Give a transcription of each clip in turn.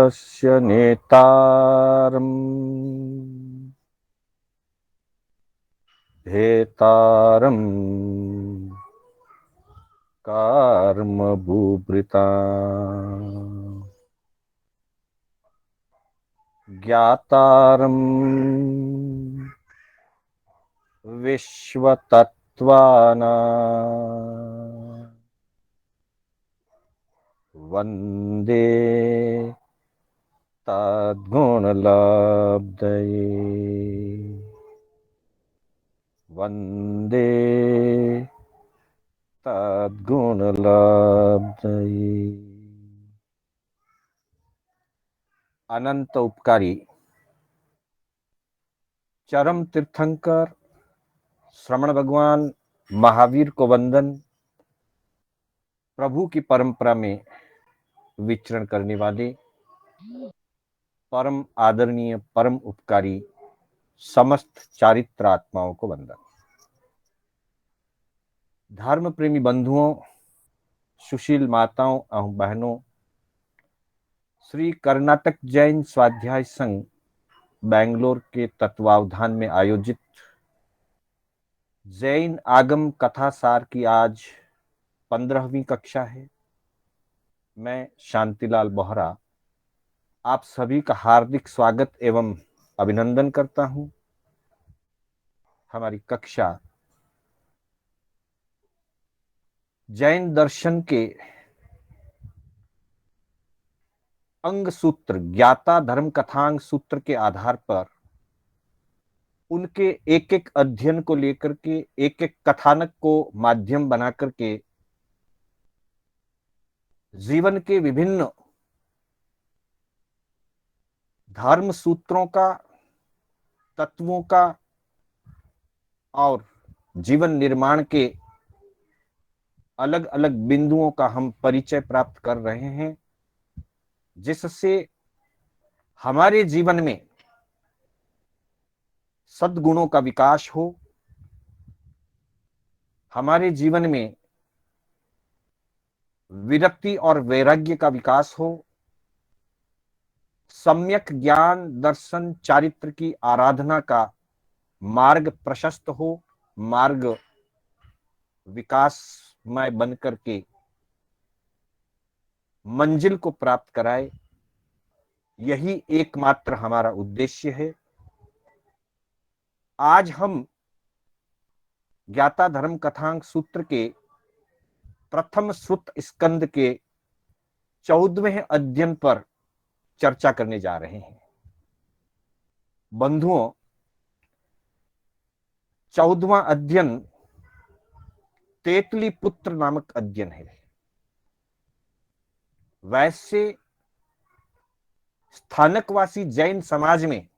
सर्वस्य नेतारम् भेतारम् कर्मभूभृता ज्ञातारम् विश्वतत्त्वानां वन्दे तद्गुणलब्धये वन्दे तद्गुणलब्धये। अनंत उपकारी चरम तीर्थंकर श्रमण भगवान महावीर को वंदन। प्रभु की परंपरा में विचरण करने वाले परम आदरणीय परम उपकारी समस्त चारित्र आत्माओं को वंदन। धर्म प्रेमी बंधुओं, सुशील माताओं एवं बहनों, श्री कर्नाटक जैन स्वाध्याय संघ बेंगलोर के तत्वावधान में आयोजित जैन आगम कथा सार की आज 15वीं कक्षा है। मैं शांतिलाल बोहरा आप सभी का हार्दिक स्वागत एवं अभिनंदन करता हूं। हमारी कक्षा जैन दर्शन के अंग सूत्र ज्ञाता धर्म कथांग सूत्र के आधार पर उनके एक एक अध्ययन को लेकर के एक एक कथानक को माध्यम बना करके जीवन के विभिन्न धर्म सूत्रों का, तत्वों का और जीवन निर्माण के अलग अलग बिंदुओं का हम परिचय प्राप्त कर रहे हैं, जिससे हमारे जीवन में सद्गुणों का विकास हो, हमारे जीवन में विरक्ति और वैराग्य का विकास हो, सम्यक ज्ञान दर्शन चारित्र की आराधना का मार्ग प्रशस्त हो, मार्ग विकासमय बन करके मंजिल को प्राप्त कराए, यही एकमात्र हमारा उद्देश्य है। आज हम ज्ञाता धर्म कथांग सूत्र के प्रथम सुत स्कंद के 14वें अध्ययन पर चर्चा करने जा रहे हैं। बंधुओं, 14वां अध्ययन तेतली पुत्र नामक अध्ययन है। वैसे स्थानकवासी जैन समाज में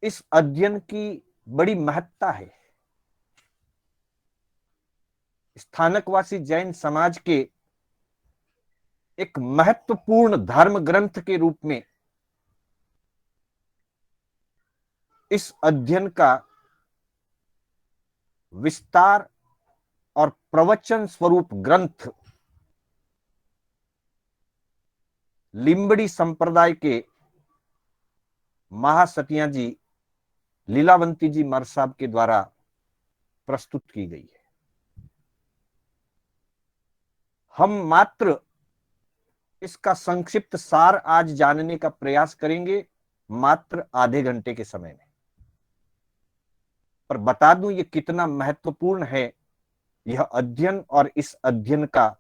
इस अध्ययन की बड़ी महत्ता है। स्थानकवासी जैन समाज के एक महत्वपूर्ण धर्म ग्रंथ के रूप में इस अध्ययन का विस्तार और प्रवचन स्वरूप ग्रंथ लिंबड़ी संप्रदाय के महासतिया जी लीलावंती जी मर साहब के द्वारा प्रस्तुत की गई है। हम मात्र इसका संक्षिप्त सार आज जानने का प्रयास करेंगे, मात्र आधे घंटे के समय में। पर बता दूं ये कितना महत्वपूर्ण है यह अध्ययन, और इस अध्ययन का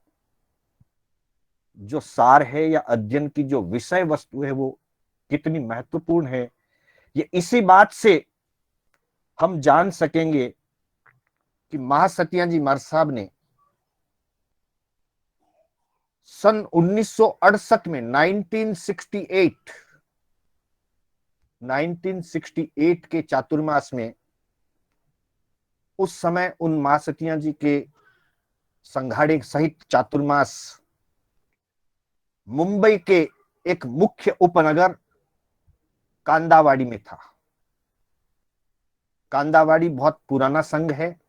जो सार है या अध्ययन की जो विषय वस्तु है वो कितनी महत्वपूर्ण है, ये इसी बात से हम जान सकेंगे कि महासतिया जी मर साहब ने सन 1968 में 1968 के चातुर्मास में, उस समय उन महासतिया जी के संघाड़े सहित चातुर्मास मुंबई के एक मुख्य उपनगर कांदावाड़ी में था। कांदावाड़ी बहुत पुराना संघ है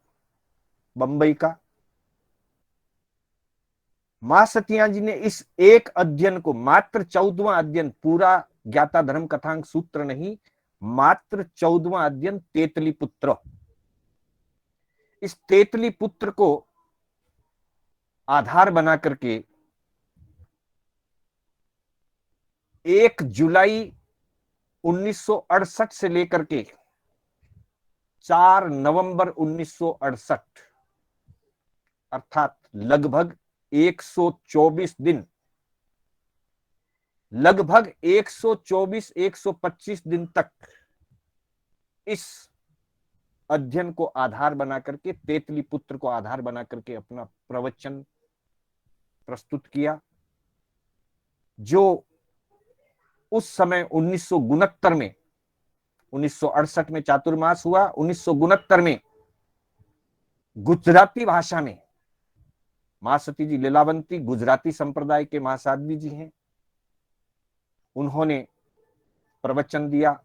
बंबई का। मां सतिया जी ने इस एक अध्ययन को, मात्र 14वां अध्ययन, पूरा ज्ञाता धर्म कथांक सूत्र नहीं, मात्र 14वां अध्ययन तेतली पुत्र, इस तेतली पुत्र को आधार बना करके 1 जुलाई 1968 से लेकर के 4 नवंबर 1968, अर्थात लगभग 124 दिन, लगभग 124-125 दिन तक इस अध्ययन को आधार बना करके, तेतली पुत्र को आधार बना करके अपना प्रवचन प्रस्तुत किया, जो उस समय 1969 में, 1968 में चातुर्मास हुआ, 1969 में गुजराती भाषा में, मां सती जी लीलावंती गुजराती संप्रदाय के महासाध्वी जी हैं, उन्होंने प्रवचन दिया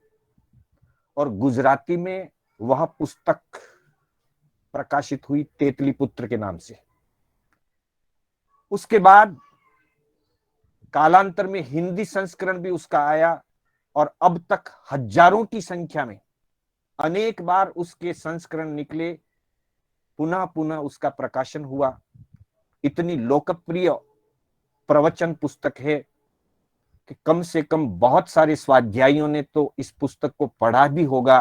और गुजराती में वह पुस्तक प्रकाशित हुई तेतली पुत्र के नाम से। उसके बाद कालांतर में हिंदी संस्करण भी उसका आया और अब तक हजारों की संख्या में अनेक बार उसके संस्करण निकले, पुनः पुनः उसका प्रकाशन हुआ। इतनी लोकप्रिय प्रवचन पुस्तक है कि कम से कम बहुत सारे स्वाध्यायियों ने तो इस पुस्तक को पढ़ा भी होगा,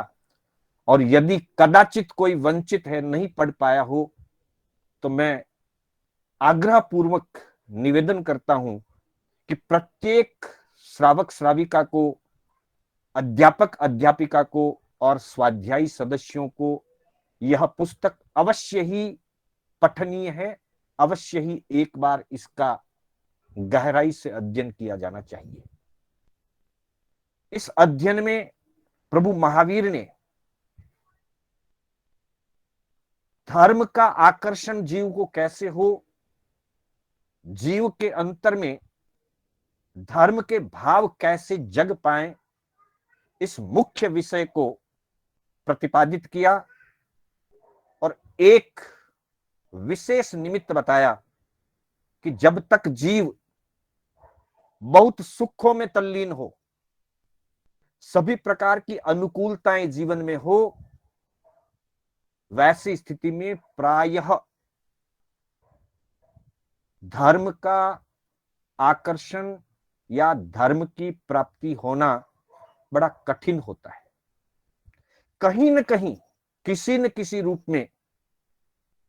और यदि कदाचित कोई वंचित है, नहीं पढ़ पाया हो, तो मैं आग्रह पूर्वक निवेदन करता हूं कि प्रत्येक श्रावक श्राविका को, अध्यापक अध्यापिका को और स्वाध्यायी सदस्यों को यह पुस्तक अवश्य ही पठनीय है, अवश्य ही एक बार इसका गहराई से अध्ययन किया जाना चाहिए। इस अध्ययन में प्रभु महावीर ने धर्म का आकर्षण जीव को कैसे हो, जीव के अंतर में धर्म के भाव कैसे जग पाए, इस मुख्य विषय को प्रतिपादित किया और एक विशेष निमित्त बताया कि जब तक जीव बहुत सुखों में तल्लीन हो, सभी प्रकार की अनुकूलताएं जीवन में हो, वैसी स्थिति में प्रायः धर्म का आकर्षण या धर्म की प्राप्ति होना बड़ा कठिन होता है। कहीं न कहीं, किसी न किसी रूप में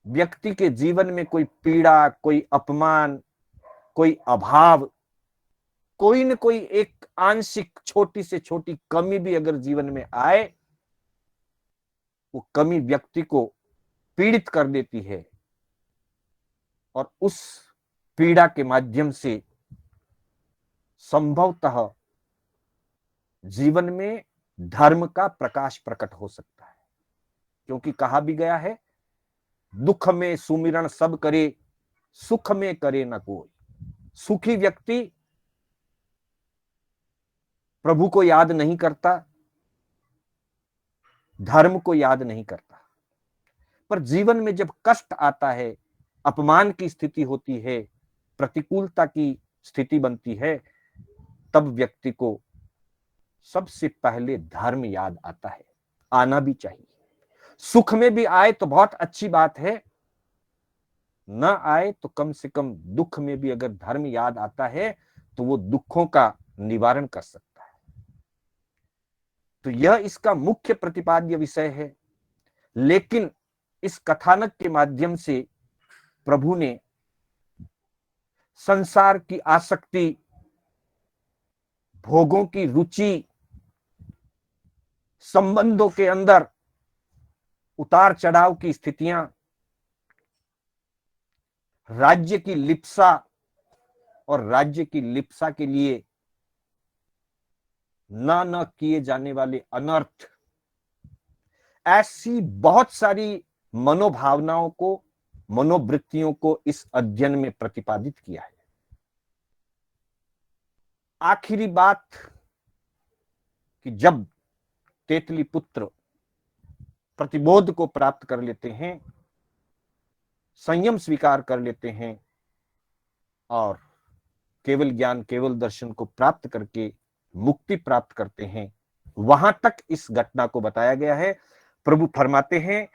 व्यक्ति के जीवन में कोई पीड़ा, कोई अपमान, कोई अभाव, कोई न कोई एक आंशिक छोटी से छोटी कमी भी अगर जीवन में आए, वो कमी व्यक्ति को पीड़ित कर देती है और उस पीड़ा के माध्यम से संभवतः जीवन में धर्म का प्रकाश प्रकट हो सकता है। क्योंकि कहा भी गया है, दुख में सुमिरन सब करे, सुख में करे न कोई। सुखी व्यक्ति प्रभु को याद नहीं करता, धर्म को याद नहीं करता, पर जीवन में जब कष्ट आता है, अपमान की स्थिति होती है, प्रतिकूलता की स्थिति बनती है, तब व्यक्ति को सबसे पहले धर्म याद आता है। आना भी चाहिए। सुख में भी आए तो बहुत अच्छी बात है, न आए तो कम से कम दुख में भी अगर धर्म याद आता है तो वो दुखों का निवारण कर सकता है। तो यह इसका मुख्य प्रतिपाद्य विषय है। लेकिन इस कथानक के माध्यम से प्रभु ने संसार की आसक्ति, भोगों की रुचि, संबंधों के अंदर उतार चढ़ाव की स्थितियां, राज्य की लिप्सा और राज्य की लिप्सा के लिए न किए जाने वाले अनर्थ, ऐसी बहुत सारी मनोभावनाओं को, मनोवृत्तियों को इस अध्ययन में प्रतिपादित किया है। आखिरी बात कि जब तेतली पुत्र प्रतिबोध को प्राप्त कर लेते हैं, संयम स्वीकार कर लेते हैं, और केवल ज्ञान केवल दर्शन को प्राप्त करके मुक्ति प्राप्त करते हैं, वहां तक इस घटना को बताया गया है। प्रभु फरमाते हैं,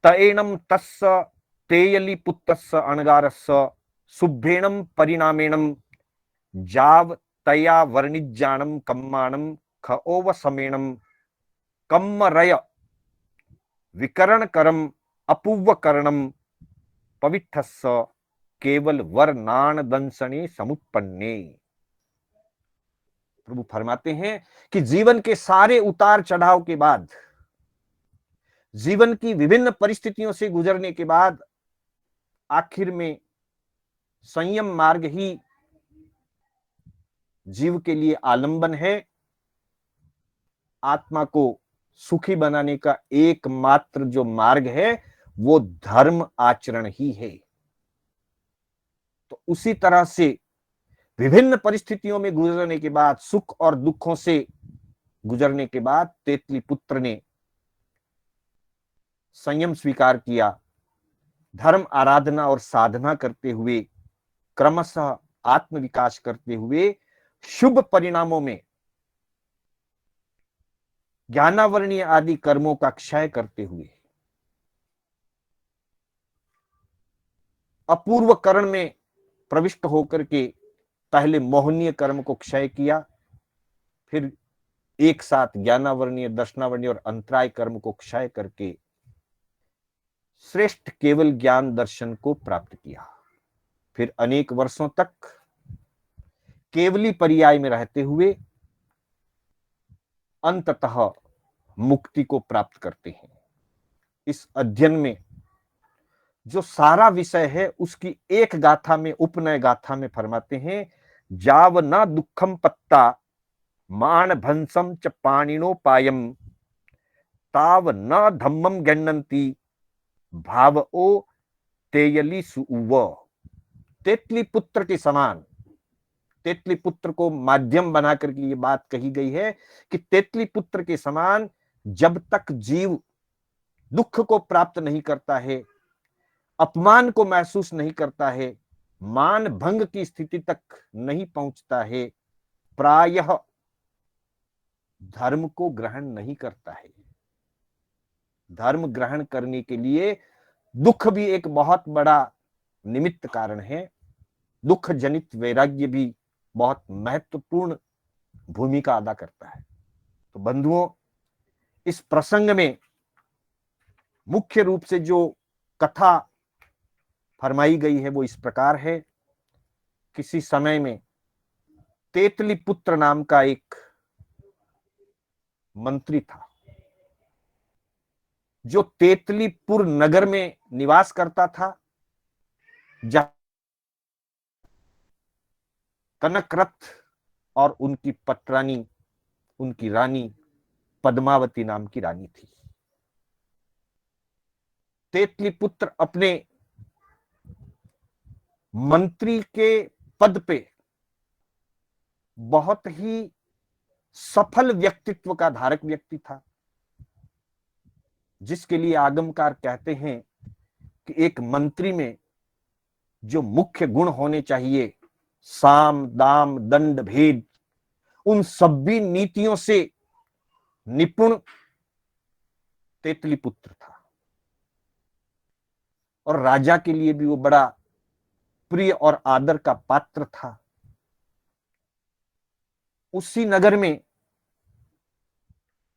तएनम तस्य तेयली पुत्रस्य अणगारस्य शुभ्रेणम परिणामेणम जाव तया वर्णिज्ञानम कम्माणम खओवसमेणम कम्मरय विकरण करम अपूर्वकरणम पवित्रस्य केवल वर्णान दंसने समुत्पन्ने। प्रभु फरमाते हैं कि जीवन के सारे उतार चढ़ाव के बाद, जीवन की विभिन्न परिस्थितियों से गुजरने के बाद आखिर में संयम मार्ग ही जीव के लिए आलंबन है। आत्मा को सुखी बनाने का एकमात्र जो मार्ग है वो धर्म आचरण ही है। तो उसी तरह से विभिन्न परिस्थितियों में गुजरने के बाद, सुख और दुखों से गुजरने के बाद तेतली पुत्र ने संयम स्वीकार किया, धर्म आराधना और साधना करते हुए, क्रमशः आत्म विकास करते हुए, शुभ परिणामों में ज्ञानावरणीय आदि कर्मों का क्षय करते हुए अपूर्व करण में प्रविष्ट होकर के पहले मोहनीय कर्म को क्षय किया, फिर एक साथ ज्ञानावरणीय, दर्शनावरणीय और अंतराय कर्म को क्षय करके श्रेष्ठ केवल ज्ञान दर्शन को प्राप्त किया। फिर अनेक वर्षों तक केवली पर्याय में रहते हुए अंततः मुक्ति को प्राप्त करते हैं। इस अध्ययन में जो सारा विषय है उसकी एक गाथा में, उपनय गाथा में फरमाते हैं, जाव न दुखम पत्ता मान भंसम च पाणिनोपायम ताव न धम्मम गण्यन्ति भाव ओ तेयली सुउव। तेतली पुत्र के समान, तेतली पुत्र को माध्यम बना करके ये बात कही गई है कि तेतली पुत्र के समान जब तक जीव दुख को प्राप्त नहीं करता है, अपमान को महसूस नहीं करता है, मान भंग की स्थिति तक नहीं पहुंचता है, प्रायः धर्म को ग्रहण नहीं करता है। धर्म ग्रहण करने के लिए दुख भी एक बहुत बड़ा निमित्त कारण है। दुख जनित वैराग्य भी बहुत महत्वपूर्ण भूमिका अदा करता है। तो बंधुओं, इस प्रसंग में मुख्य रूप से जो कथा फरमाई गई है वो इस प्रकार है। किसी समय में तेतली पुत्र नाम का एक मंत्री था जो तेतलीपुर नगर में निवास करता था, जहां कनकरथ और उनकी पटरानी, उनकी रानी पद्मावती नाम की रानी थी। तेतलीपुत्र अपने मंत्री के पद पे बहुत ही सफल व्यक्तित्व का धारक व्यक्ति था, जिसके लिए आगमकार कहते हैं कि एक मंत्री में जो मुख्य गुण होने चाहिए, साम दाम दंड भेद, उन सभी नीतियों से निपुण तेतलीपुत्र था और राजा के लिए भी वो बड़ा प्रिय और आदर का पात्र था। उसी नगर में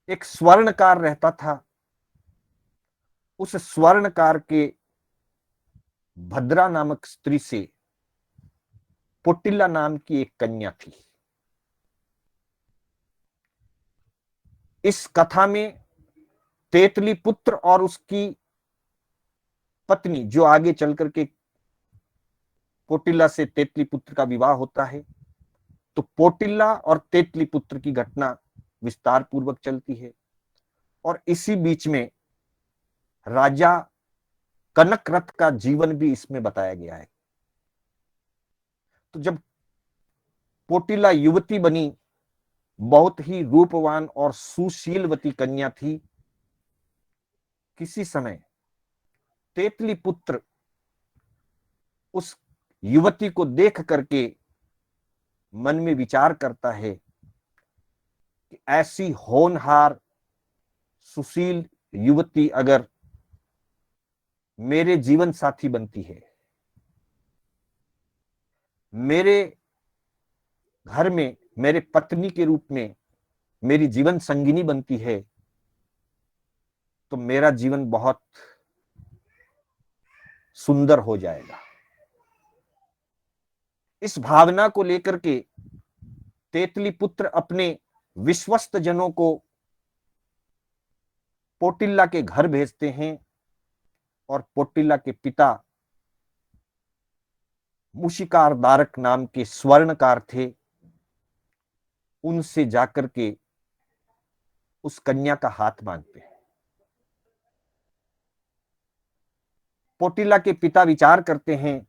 एक स्वर्णकार रहता था। उस स्वर्णकार के भद्रा नामक स्त्री से पोटिल्ला नाम की एक कन्या थी। इस कथा में तेतली पुत्र और उसकी पत्नी, जो आगे चल करके पोटिल्ला से तेतली पुत्र का विवाह होता है, तो पोटिल्ला और तेतली पुत्र की घटना विस्तार पूर्वक चलती है। और इसी बीच में राजा कनकरथ का जीवन भी इसमें बताया गया है। तो जब पोटिल्ला युवती बनी, बहुत ही रूपवान और सुशीलवती कन्या थी, किसी समय तेतली पुत्र उस युवती को देख करके मन में विचार करता है कि ऐसी होनहार सुशील युवती अगर मेरे जीवन साथी बनती है, मेरे घर में मेरे पत्नी के रूप में मेरी जीवन संगिनी बनती है, तो मेरा जीवन बहुत सुंदर हो जाएगा। इस भावना को लेकर के तेतली पुत्र अपने विश्वस्त जनों को पोटिल्ला के घर भेजते हैं और पोटिल्ला के पिता मुशिकार दारक नाम के स्वर्णकार थे, उनसे जाकर के उस कन्या का हाथ मांगते हैं। पोटिल्ला के पिता विचार करते हैं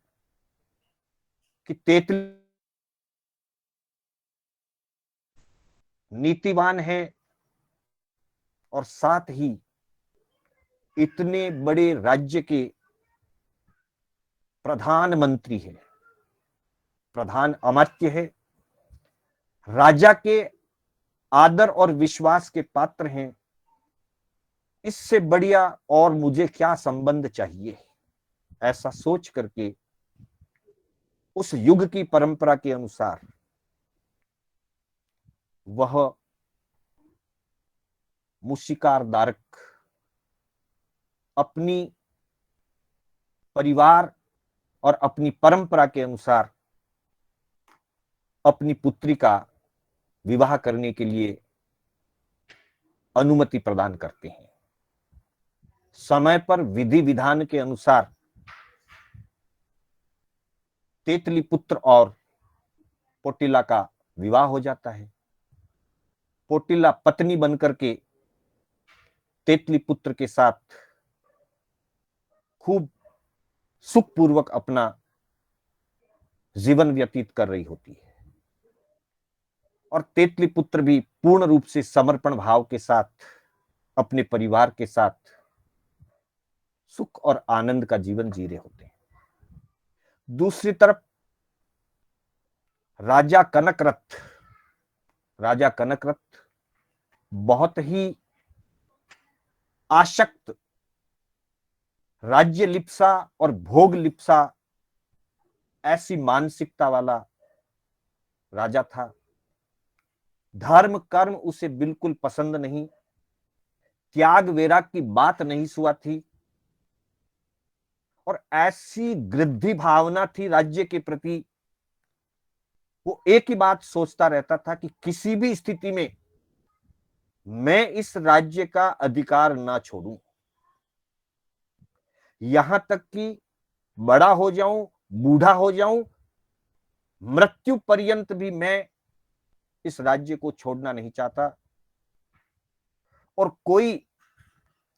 कि तेतली नीतिवान है और साथ ही इतने बड़े राज्य के प्रधानमंत्री है, प्रधान अमात्य है, राजा के आदर और विश्वास के पात्र हैं। इससे बढ़िया और मुझे क्या संबंध चाहिए। ऐसा सोच करके उस युग की परंपरा के अनुसार वह मुशिकार दारक अपनी परिवार और अपनी परंपरा के अनुसार अपनी पुत्री का विवाह करने के लिए अनुमति प्रदान करते हैं। समय पर विधि विधान के अनुसार तेतली पुत्र और पोटिल्ला का विवाह हो जाता है। पोटिल्ला पत्नी बनकर के तेतली पुत्र के साथ खूब सुखपूर्वक अपना जीवन व्यतीत कर रही होती है और तेतली पुत्र भी पूर्ण रूप से समर्पण भाव के साथ अपने परिवार के साथ सुख और आनंद का जीवन जी रहे होते हैं। दूसरी तरफ राजा कनकरथ बहुत ही आसक्त, राज्य लिप्सा और भोग लिप्सा ऐसी मानसिकता वाला राजा था। धर्म कर्म उसे बिल्कुल पसंद नहीं, त्याग वैराग की बात नहीं सुआ थी और ऐसी गृद्धि भावना थी राज्य के प्रति। वो एक ही बात सोचता रहता था कि किसी भी स्थिति में मैं इस राज्य का अधिकार ना छोड़ूं, यहां तक कि बड़ा हो जाऊं, बूढ़ा हो जाऊं, मृत्यु पर्यंत भी मैं इस राज्य को छोड़ना नहीं चाहता और कोई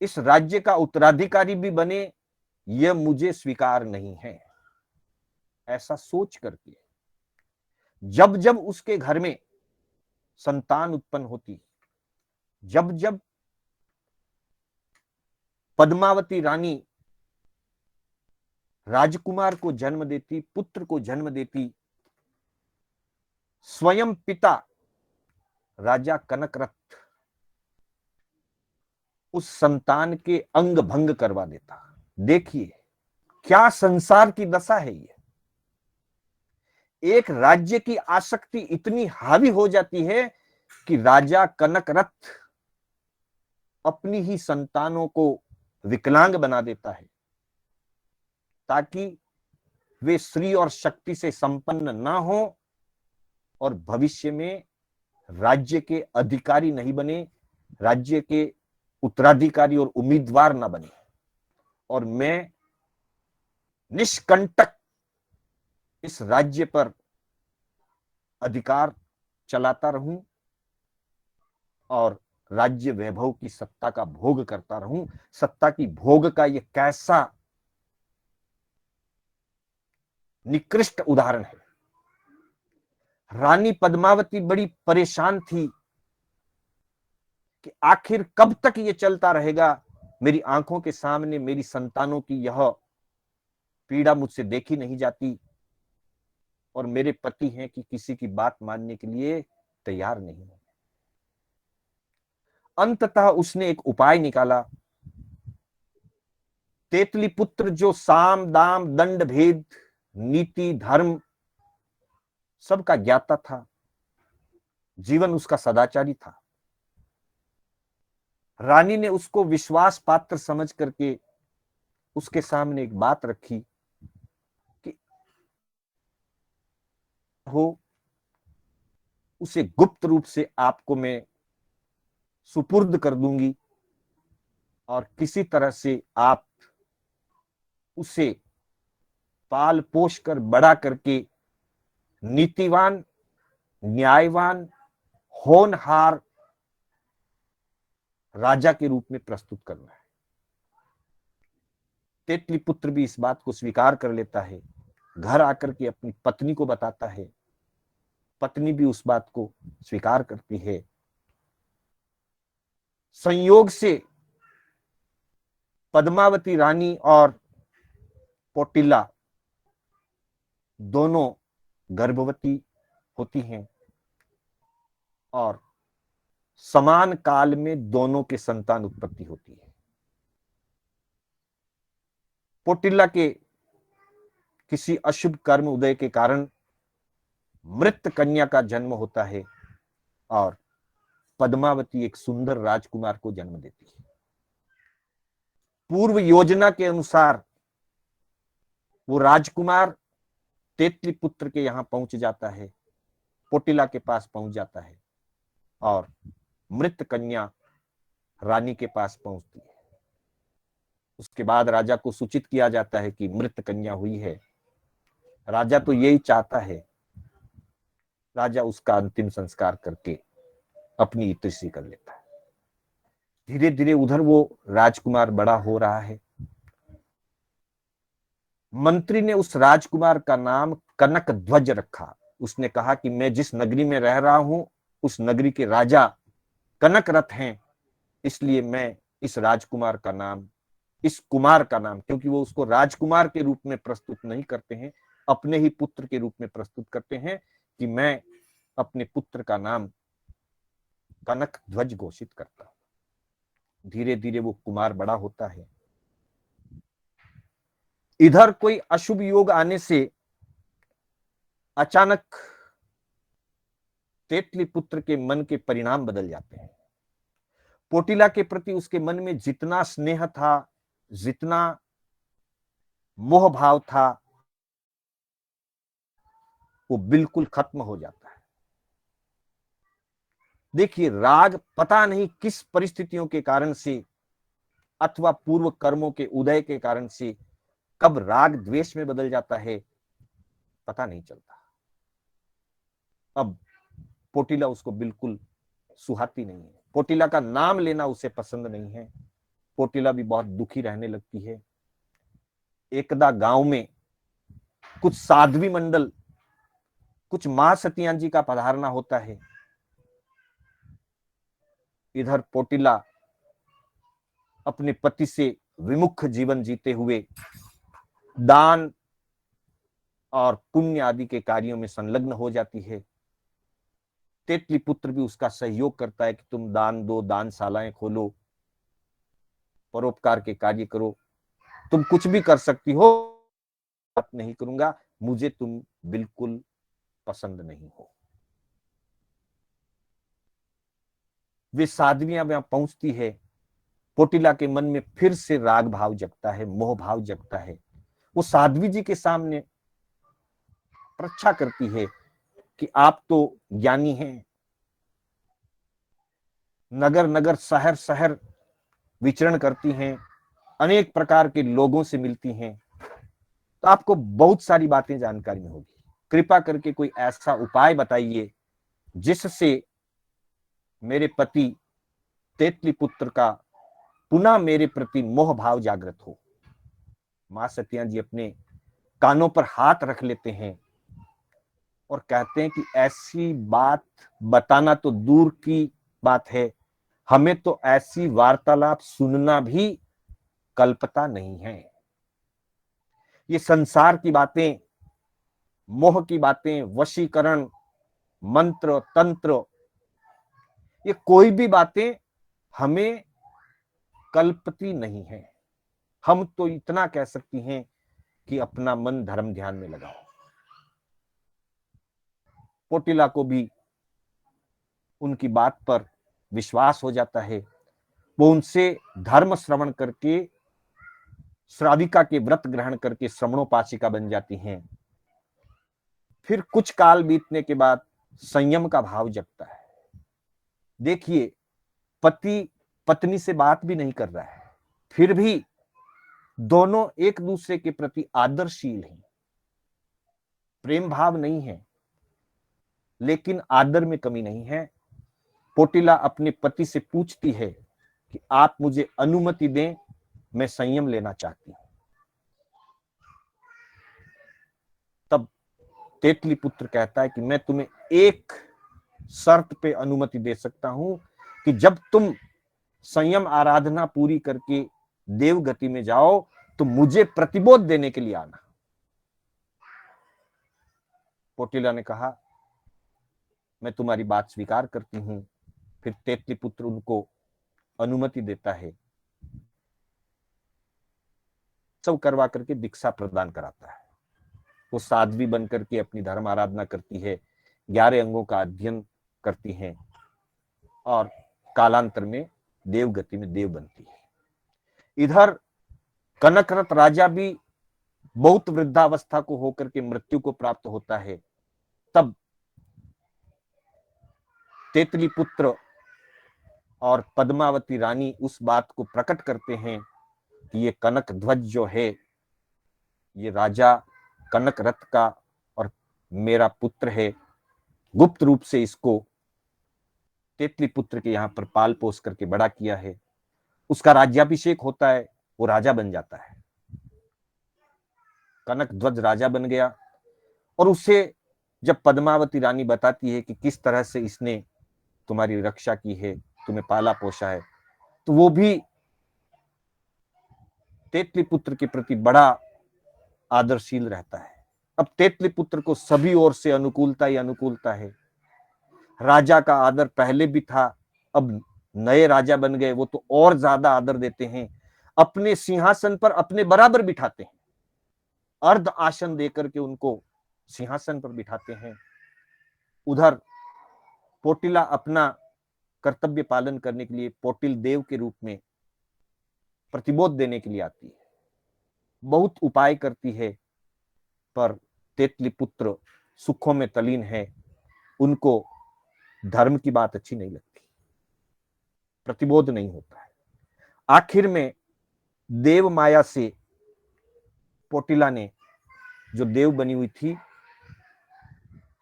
इस राज्य का उत्तराधिकारी भी बने यह मुझे स्वीकार नहीं है। ऐसा सोच करके जब जब उसके घर में संतान उत्पन्न होती, जब जब पद्मावती रानी राजकुमार को जन्म देती, पुत्र को जन्म देती, स्वयं पिता राजा कनकरथ उस संतान के अंग भंग करवा देता। देखिए क्या संसार की दशा है ये। एक राज्य की आसक्ति इतनी हावी हो जाती है कि राजा कनकरथ अपनी ही संतानों को विकलांग बना देता है ताकि वे श्री और शक्ति से संपन्न ना हो और भविष्य में राज्य के अधिकारी नहीं बने, राज्य के उत्तराधिकारी और उम्मीदवार ना बने और मैं निष्कंटक इस राज्य पर अधिकार चलाता रहूं और राज्य वैभव की सत्ता का भोग करता रहूं। सत्ता की भोग का यह कैसा निकृष्ट उदाहरण है। रानी पद्मावती बड़ी परेशान थी कि आखिर कब तक ये चलता रहेगा। मेरी आंखों के सामने मेरी संतानों की यह पीड़ा मुझसे देखी नहीं जाती। और मेरे पति हैं कि किसी की बात मानने के लिए तैयार नहीं है। अंततः उसने एक उपाय निकाला। तेतली पुत्र जो साम दाम दंड भेद नीति धर्म सबका ज्ञाता था, जीवन उसका सदाचारी था, रानी ने उसको विश्वास पात्र समझ करके उसके सामने एक बात रखी कि हो उसे गुप्त रूप से आपको मैं सुपुर्द कर दूंगी और किसी तरह से आप उसे पाल पोष कर बड़ा करके नीतिवान, न्यायवान, होनहार राजा के रूप में प्रस्तुत करना है। तेतली पुत्र भी इस बात को स्वीकार कर लेता है, घर आकर के अपनी पत्नी को बताता है, पत्नी भी उस बात को स्वीकार करती है। संयोग से पद्मावती रानी और पोटिला दोनों गर्भवती होती हैं और समान काल में दोनों के संतान उत्पत्ति होती है। पोटिला के किसी अशुभ कर्म उदय के कारण मृत कन्या का जन्म होता है और पद्मावती एक सुंदर राजकुमार को जन्म देती है। पूर्व योजना के अनुसार वो राजकुमार तेतली पुत्र के यहां पहुंच जाता है, पोटिला के पास पहुंच जाता है और मृत कन्या रानी के पास पहुंचती है। उसके बाद राजा को सूचित किया जाता है कि मृत कन्या हुई है। राजा तो यही चाहता है, राजा उसका अंतिम संस्कार करके अपनी इतश्री कर लेता है। धीरे धीरे उधर वो राजकुमार बड़ा हो रहा है। मंत्री ने उस राजकुमार का नाम कनक ध्वज रखा। उसने कहा कि मैं जिस नगरी में रह रहा हूं उस नगरी के राजा कनक रथ हैं, इसलिए मैं इस राजकुमार का नाम, इस कुमार का नाम, क्योंकि वो उसको राजकुमार के रूप में प्रस्तुत नहीं करते हैं, अपने ही पुत्र के रूप में प्रस्तुत करते हैं कि मैं अपने पुत्र का नाम कनक ध्वज घोषित करता हूं। धीरे धीरे वो कुमार बड़ा होता है। इधर कोई अशुभ योग आने से अचानक तेतली पुत्र के मन के परिणाम बदल जाते हैं। पोटिला के प्रति उसके मन में जितना स्नेह था, जितना मोह भाव था, वो बिल्कुल खत्म हो जाता है। देखिए, राग पता नहीं किस परिस्थितियों के कारण से अथवा पूर्व कर्मों के उदय के कारण से कब राग द्वेष में बदल जाता है, पता नहीं चलता। अब पोटिला उसको बिल्कुल सुहाती नहीं है, पोटिला का नाम लेना उसे पसंद नहीं है। पोटिला भी बहुत दुखी रहने लगती है। एकदा गांव में कुछ साध्वी मंडल, कुछ मां सतियां जी का पधारना होता है। इधर पोटिला अपने पति से विमुख जीवन जीते हुए दान और पुण्य आदि के कार्यों में संलग्न हो जाती है। तेतली पुत्र भी उसका सहयोग करता है कि तुम दान दो, दानशालाएं खोलो, परोपकार के कार्य करो, तुम कुछ भी कर सकती हो, बात नहीं करूंगा, मुझे तुम बिल्कुल पसंद नहीं हो। वे साध्वियां वहां पहुंचती है। पोटिला के मन में फिर से राग भाव जगता है, मोह भाव जगता है। वो साध्वी जी के सामने परीक्षा करती है कि आप तो ज्ञानी हैं, नगर नगर शहर शहर विचरण करती हैं, अनेक प्रकार के लोगों से मिलती हैं, तो आपको बहुत सारी बातें जानकारी में होगी। कृपा करके कोई ऐसा उपाय बताइए जिससे मेरे पति तेतली पुत्र का पुनः मेरे प्रति मोह भाव जागृत हो। मां सतिया जी अपने कानों पर हाथ रख लेते हैं और कहते हैं कि ऐसी बात बताना तो दूर की बात है, हमें तो ऐसी वार्तालाप सुनना भी कल्पता नहीं है। ये संसार की बातें मोह की बातें, वशीकरण, मंत्र, तंत्र, ये कोई भी बातें हमें कल्पती नहीं है। हम तो इतना कह सकती हैं कि अपना मन धर्म ध्यान में लगाओ। पोटिला को भी उनकी बात पर विश्वास हो जाता है। वो उनसे धर्म श्रवण करके, श्राविका के व्रत ग्रहण करके श्रवणोपासिका बन जाती हैं। फिर कुछ काल बीतने के बाद संयम का भाव जगता है। देखिए, पति पत्नी से बात भी नहीं कर रहा है, फिर भी दोनों एक दूसरे के प्रति आदरशील हैं। प्रेम भाव नहीं है, लेकिन आदर में कमी नहीं है। पोटिला अपने पति से पूछती है कि आप मुझे अनुमति दें, मैं संयम लेना चाहती हूं। तब तेतली पुत्र कहता है कि मैं तुम्हें एक शर्त पे अनुमति दे सकता हूं कि जब तुम संयम आराधना पूरी करके देवगति में जाओ तो मुझे प्रतिबोध देने के लिए आना। पोटिला ने कहा, मैं तुम्हारी बात स्वीकार करती हूं। फिर तेतली पुत्र उनको अनुमति देता है, सब करवा करके दीक्षा प्रदान कराता है। वो साध्वी बनकर के अपनी धर्म आराधना करती है, 11 अंगों का अध्ययन करती हैं और कालांतर में देवगति में देव बनती है। इधर कनकरत राजा भी बहुत वृद्धावस्था को होकर के मृत्यु को प्राप्त होता है। तब तेतली पुत्र और पद्मावती रानी उस बात को प्रकट करते हैं कि ये कनक ध्वज जो है, ये राजा कनक रथ का और मेरा पुत्र है। गुप्त रूप से इसको तेतली पुत्र के यहाँ पर पाल पोस करके बड़ा किया है। उसका राज्याभिषेक होता है, वो राजा बन जाता है। कनक ध्वज राजा बन गया। और उसे जब पद्मावती रानी बताती है कि किस तरह से इसने तुम्हारी रक्षा की है, तुम्हें पाला पोसा है, तो वो भी तेतली पुत्र के प्रति बड़ा आदरशील रहता है। अब तेतली पुत्र को सभी ओर से अनुकूलता ही अनुकूलता है। राजा का आदर पहले भी था, अब नए राजा बन गए, वो तो और ज्यादा आदर देते हैं। अपने सिंहासन पर अपने बराबर बिठाते हैं, अर्ध आसन देकर के उनको सिंहासन पर बिठाते हैं। उधर पोटिला अपना कर्तव्य पालन करने के लिए पोटिल देव के रूप में प्रतिबोध देने के लिए आती है। बहुत उपाय करती है, पर तेतली पुत्र सुखों में तलीन है, उनको धर्म की बात अच्छी नहीं लगती, प्रतिबोध नहीं होता है। आखिर में देव माया से पोटिला ने, जो देव बनी हुई थी,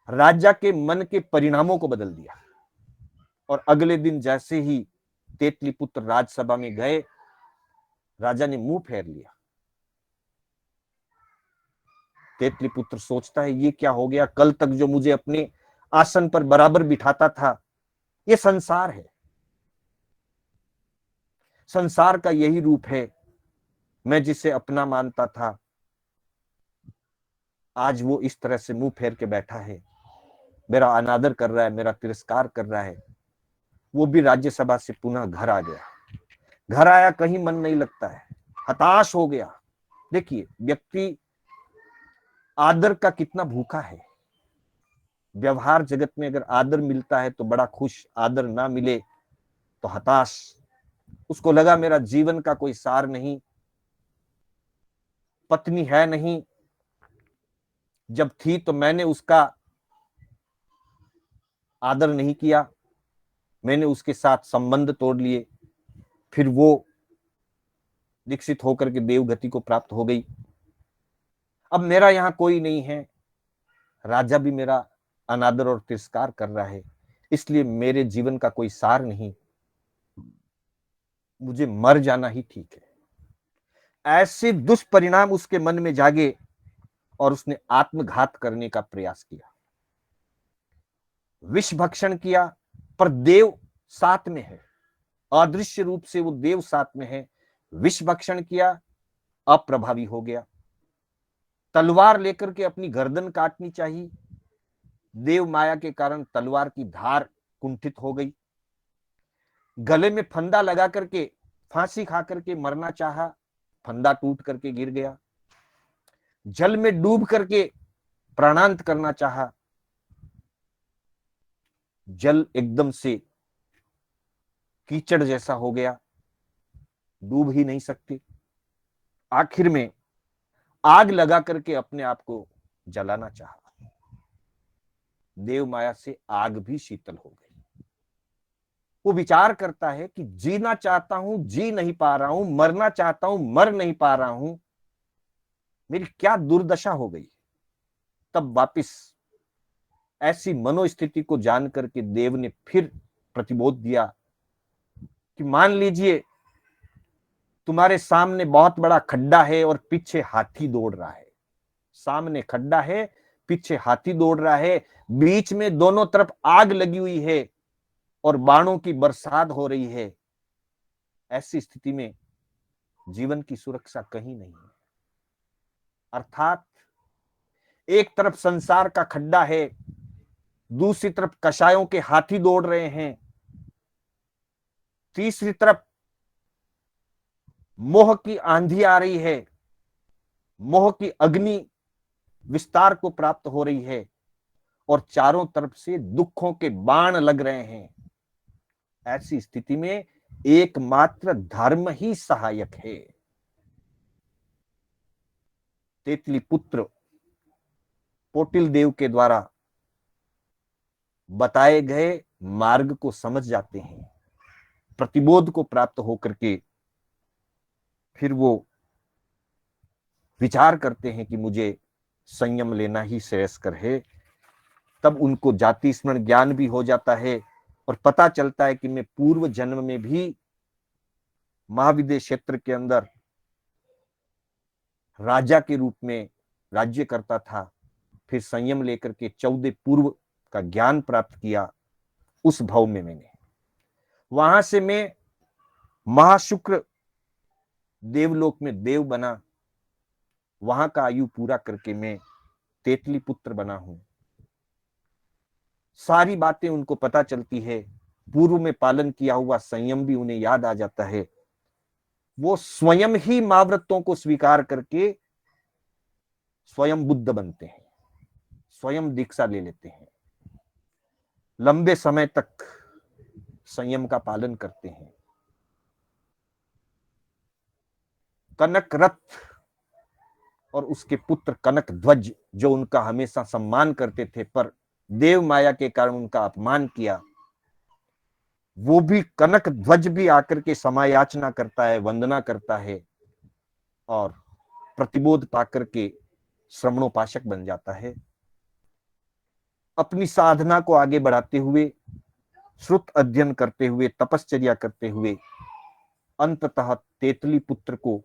राजा के मन के परिणामों को बदल दिया। और अगले दिन जैसे ही तेतली पुत्र राजसभा में गए, राजा ने मुंह फेर लिया। तेतली पुत्र सोचता है, ये क्या हो गया? कल तक जो मुझे अपने आसन पर बराबर बिठाता था, ये संसार है, संसार का यही रूप है। मैं जिसे अपना मानता था, आज वो इस तरह से मुंह फेर के बैठा है, मेरा अनादर कर रहा है, मेरा तिरस्कार कर रहा है। वो भी राज्यसभा से पुनः घर आ गया। घर आया, कहीं मन नहीं लगता है, हताश हो गया। देखिए, व्यक्ति आदर का कितना भूखा है। व्यवहार जगत में अगर आदर मिलता है तो बड़ा खुश, आदर ना मिले तो हताश। उसको लगा मेरा जीवन का कोई सार नहीं, पत्नी है नहीं, जब थी तो मैंने उसका आदर नहीं किया, मैंने उसके साथ संबंध तोड़ लिए, फिर वो दीक्षित होकर के देवगति को प्राप्त हो गई। अब मेरा यहां कोई नहीं है, राजा भी मेरा अनादर और तिरस्कार कर रहा है, इसलिए मेरे जीवन का कोई सार नहीं, मुझे मर जाना ही ठीक है। ऐसे दुष्परिणाम उसके मन में जागे और उसने आत्मघात करने का प्रयास किया, विष भक्षण किया। पर देव साथ में है, अदृश्य रूप से वो देव साथ में है। विष भक्षण किया, अप्रभावी हो गया। तलवार लेकर के अपनी गर्दन काटनी चाहिए। देव माया के कारण तलवार की धार कुंठित हो गई। गले में फंदा लगा करके फांसी खा करके मरना चाहा, फंदा टूट करके गिर गया। जल में डूब करके प्राणांत करना चाहा, जल एकदम से कीचड़ जैसा हो गया, डूब ही नहीं सकते। आखिर में आग लगा करके अपने आप को जलाना चाहा। देव माया से आग भी शीतल हो गई। वो विचार करता है कि जीना चाहता हूं, जी नहीं पा रहा हूं, मरना चाहता हूं, मर नहीं पा रहा हूं, मेरी क्या दुर्दशा हो गई। तब वापिस ऐसी मनोस्थिति को जान करके देव ने फिर प्रतिबोध दिया कि मान लीजिए तुम्हारे सामने बहुत बड़ा खड्डा है और पीछे हाथी दौड़ रहा है। सामने खड्डा है, पीछे हाथी दौड़ रहा है, बीच में दोनों तरफ आग लगी हुई है और बाणों की बरसात हो रही है। ऐसी स्थिति में जीवन की सुरक्षा कहीं नहीं है। अर्थात एक तरफ संसार का खड्डा है, दूसरी तरफ कषायों के हाथी दौड़ रहे हैं, तीसरी तरफ मोह की आंधी आ रही है, मोह की अग्नि विस्तार को प्राप्त हो रही है और चारों तरफ से दुखों के बाण लग रहे हैं। ऐसी स्थिति में एकमात्र धर्म ही सहायक है। तेतली पुत्र पोटिल देव के द्वारा बताए गए मार्ग को समझ जाते हैं। प्रतिबोध को प्राप्त होकर के फिर वो विचार करते हैं कि मुझे संयम लेना ही श्रेयस्कर है। तब उनको जाति स्मरण ज्ञान भी हो जाता है और पता चलता है कि मैं पूर्व जन्म में भी महाविद्य क्षेत्र के अंदर राजा के रूप में राज्य करता था। फिर संयम लेकर के 14 पूर्व का ज्ञान प्राप्त किया। उस भाव में मैंने वहां से मैं महाशुक्र देवलोक में देव बना। वहां का आयु पूरा करके मैं तेतली पुत्र बना हूं। सारी बातें उनको पता चलती है। पूर्व में पालन किया हुआ संयम भी उन्हें याद आ जाता है। वो स्वयं ही महाव्रतों को स्वीकार करके स्वयं बुद्ध बनते हैं, स्वयं दीक्षा ले लेते हैं, लंबे समय तक संयम का पालन करते हैं। कनक रथ और उसके पुत्र कनक ध्वज जो उनका हमेशा सम्मान करते थे, पर देव माया के कारण उनका अपमान किया, वो भी कनक ध्वज भी आकर के समायाचना करता है, वंदना करता है और प्रतिबोध पाकर के श्रमणोपासक बन जाता है। अपनी साधना को आगे बढ़ाते हुए, श्रुत अध्ययन करते हुए, तपश्चर्या करते हुए अंततः तेतली पुत्र को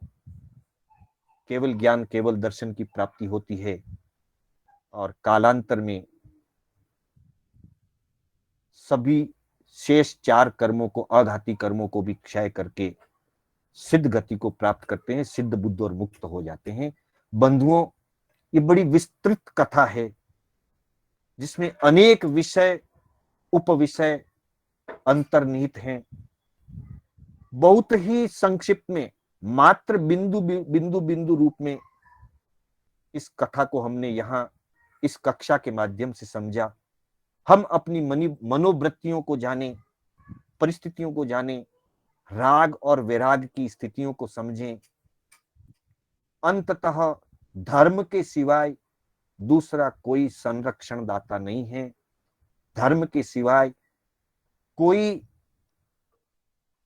केवल ज्ञान, केवल दर्शन की प्राप्ति होती है और कालांतर में सभी शेष 4 कर्मों को, अघाती कर्मों को भी क्षय करके सिद्ध गति को प्राप्त करते हैं, सिद्ध बुद्ध और मुक्त हो जाते हैं। बंधुओं, ये बड़ी विस्तृत कथा है जिसमें अनेक विषय, उपविषय अंतर्निहित हैं। बहुत ही संक्षिप्त में, मात्र बिंदु बिंदु बिंदु रूप में इस कथा को हमने यहां इस कक्षा के माध्यम से समझा। हम अपनी मनोवृत्तियों को जाने, परिस्थितियों को जाने, राग और वैराग की स्थितियों को समझें। अंततः धर्म के सिवाय दूसरा कोई संरक्षण दाता नहीं है, धर्म के सिवाय कोई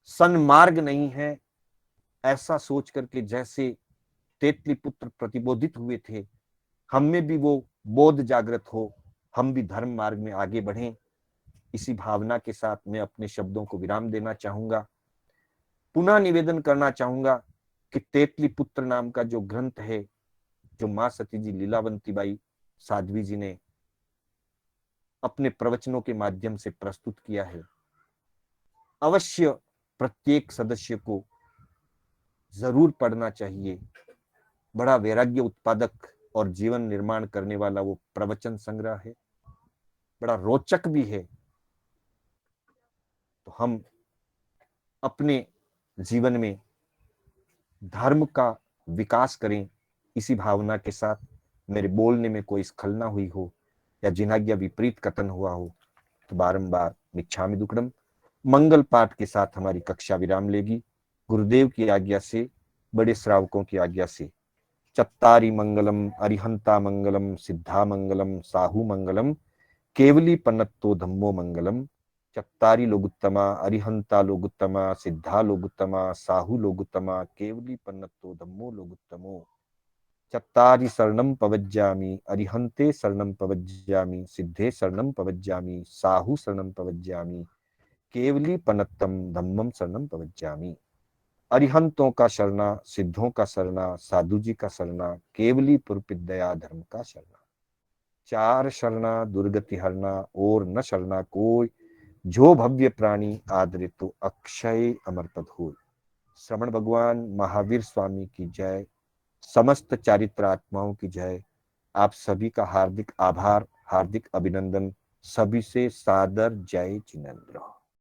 सन्मार्ग नहीं है। ऐसा सोच करके जैसे तेतली पुत्र प्रतिबोधित हुए थे, हम में भी वो बोध जागृत हो, हम भी धर्म मार्ग में आगे बढ़ें। इसी भावना के साथ मैं अपने शब्दों को विराम देना चाहूंगा। पुनः निवेदन करना चाहूंगा कि तेतली पुत्र नाम का जो ग्रंथ है, जो मां सती जी लीलावंती बाई साध्वी जी ने अपने प्रवचनों के माध्यम से प्रस्तुत किया है, अवश्य प्रत्येक सदस्य को जरूर पढ़ना चाहिए। बड़ा वैराग्य उत्पादक और जीवन निर्माण करने वाला वो प्रवचन संग्रह है, बड़ा रोचक भी है। तो हम अपने जीवन में धर्म का विकास करें, इसी भावना के साथ। मेरे बोलने में कोई स्खलना हुई हो या जिनाज्ञा विपरीत कथन हुआ हो तो बारंबार मिच्छामि दुक्कडम। मंगल पाठ के साथ हमारी कक्षा विराम लेगी। गुरुदेव की आज्ञा से, बड़े श्रावकों की आज्ञा से। चत्तारि मंगलम अरिहंता मंगलम सिद्धा मंगलम साहू मंगलम केवली पन्नत्तो धम्मो मंगलम। चत्तारि लोगुत्तमा अरिहंता लोगुत्तमा सिद्धा लोगुत्तमा साहू लोगुत्तमा केवली पन्नत्तो धम्मो लोगुत्तमो। चत्तारि शरणं पवज्जामि अरिहंते शरणं पवज्जामि सिद्धे शरणं पवज्जामि साहू शरणं पवज्जामि केवली पन्नत्तम धम्मम शरणं पवज्जामि। अरिहंतों का शरणा, सिद्धों का शरणा, साधु जी का शरणा, केवली पुरपिदया धर्म का शरणा। चार शरणा दुर्गति हरना और न शरणा कोई, जो भव्य प्राणी आदरित तो अक्षय अमर पद हो। श्रवण भगवान महावीर स्वामी की जय, समस्त चारित्र आत्माओं की जय। आप सभी का हार्दिक आभार, हार्दिक अभिनंदन। सभी से सादर जय जिनेन्द्र।